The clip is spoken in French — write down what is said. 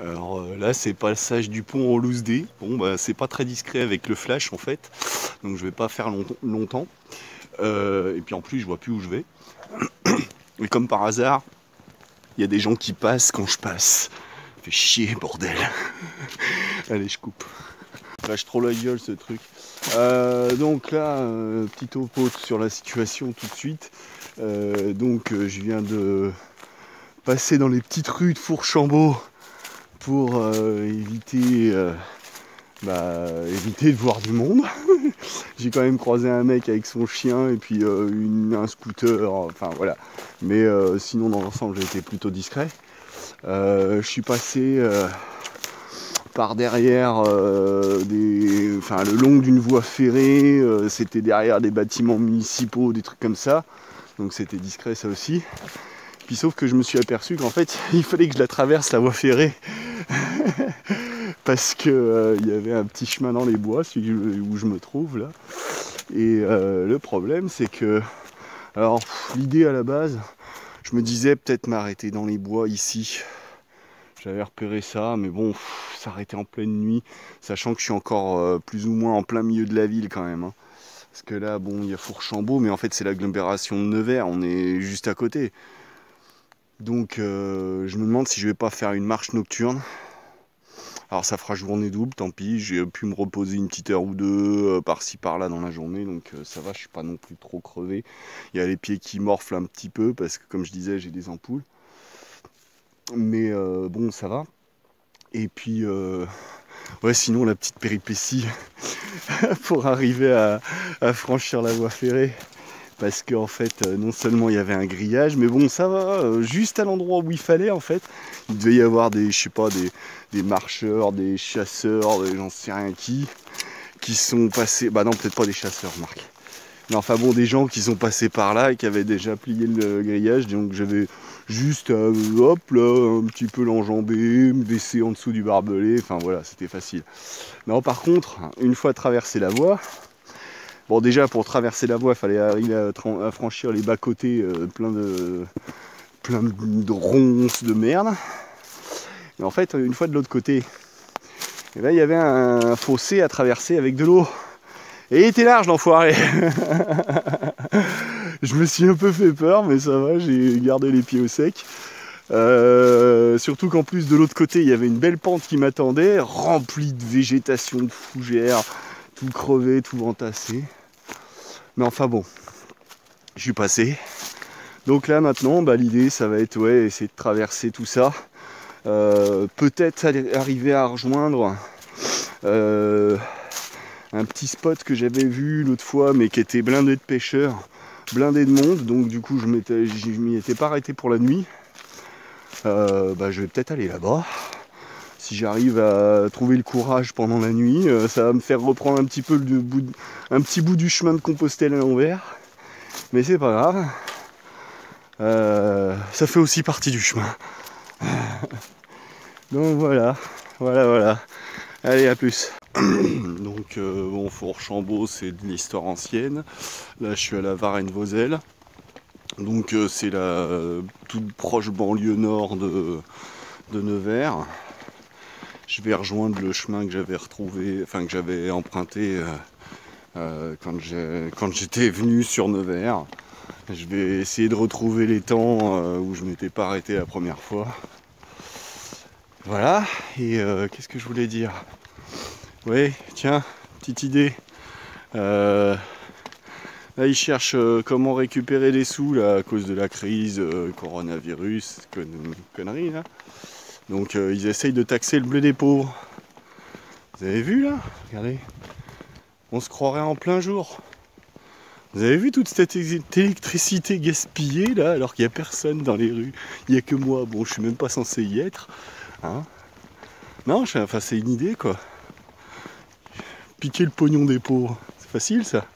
Alors là c'est passage du pont en loose D. Bon bah c'est pas très discret avec le flash en fait, donc je vais pas faire longtemps. Et puis en plus je vois plus où je vais. Et comme par hasard, il y a des gens qui passent quand je passe. Fait chier bordel. Allez je coupe. Lâche trop la gueule ce truc. Donc là, petit topo sur la situation tout de suite. Je viens de passer dans les petites rues de Fourchambault pour éviter de voir du monde. J'ai quand même croisé un mec avec son chien et puis un scooter, enfin voilà. Mais sinon dans l'ensemble j'ai été plutôt discret. Je suis passé par derrière le long d'une voie ferrée, c'était derrière des bâtiments municipaux, des trucs comme ça. Donc c'était discret ça aussi. Puis sauf que je me suis aperçu qu'en fait il fallait que je la traverse la voie ferrée parce que il y avait un petit chemin dans les bois, celui où je me trouve là. Et le problème c'est que, alors l'idée à la base, je me disais peut-être m'arrêter dans les bois ici. J'avais repéré ça, mais bon, s'arrêter en pleine nuit, sachant que je suis encore plus ou moins en plein milieu de la ville quand même. Hein. Parce que là, bon, il y a Fourchambault, mais en fait c'est l'agglomération de Nevers, on est juste à côté. Donc je me demande si je vais pas faire une marche nocturne. Alors ça fera journée double, tant pis, j'ai pu me reposer une petite heure ou deux par-ci par-là dans la journée, donc ça va, je suis pas non plus trop crevé. Il y a les pieds qui morflent un petit peu, parce que comme je disais, j'ai des ampoules. Mais bon, ça va. Et puis, ouais, sinon la petite péripétie pour arriver à franchir la voie ferrée. Parce qu'en fait, non seulement il y avait un grillage, mais bon, ça va, juste à l'endroit où il fallait, en fait, il devait y avoir des, je sais pas, des marcheurs, des chasseurs, j'en sais rien qui sont passés, bah non, peut-être pas des chasseurs, Marc. Mais enfin bon, des gens qui sont passés par là et qui avaient déjà plié le grillage, donc j'avais juste, hop là, un petit peu l'enjamber, me baisser en dessous du barbelé, enfin voilà, c'était facile. Non, par contre, une fois traversé la voie, bon déjà pour traverser la voie, il fallait arriver à franchir les bas-côtés plein de ronces de merde. Et en fait, une fois de l'autre côté, et là, il y avait un fossé à traverser avec de l'eau. Et il était large l'enfoiré. Je me suis un peu fait peur, mais ça va, j'ai gardé les pieds au sec. Surtout qu'en plus de l'autre côté, il y avait une belle pente qui m'attendait, remplie de végétation, de fougères, tout crevé, tout entassé. Mais enfin bon, je suis passé. Donc là maintenant, l'idée ça va être essayer de traverser tout ça. Peut-être arriver à rejoindre un petit spot que j'avais vu l'autre fois, mais qui était blindé de pêcheurs, blindé de monde. Donc du coup, je m'y étais pas arrêté pour la nuit. Je vais peut-être aller là-bas. Si j'arrive à trouver le courage pendant la nuit, ça va me faire reprendre un petit peu un petit bout du chemin de Compostelle à l'envers. Mais c'est pas grave. Ça fait aussi partie du chemin. Donc voilà. Allez, à plus. Donc bon, Fourchambault, c'est de l'histoire ancienne. Là, je suis à la Varennes-Vauzelles. Donc c'est la toute proche banlieue nord de Nevers. Je vais rejoindre le chemin que j'avais retrouvé, enfin que j'avais emprunté quand j'étais venu sur Nevers. Je vais essayer de retrouver les temps où je m'étais pas arrêté la première fois. Voilà, et qu'est-ce que je voulais dire? Oui, tiens, petite idée. Là, ils cherchent comment récupérer des sous là, à cause de la crise, coronavirus, conneries là. Donc ils essayent de taxer le blé des pauvres. Vous avez vu là? Regardez. On se croirait en plein jour. Vous avez vu toute cette électricité gaspillée là, alors qu'il n'y a personne dans les rues. Il n'y a que moi. Bon, je suis même pas censé y être. Hein? Non, enfin c'est une idée quoi. Piquer le pognon des pauvres. C'est facile ça.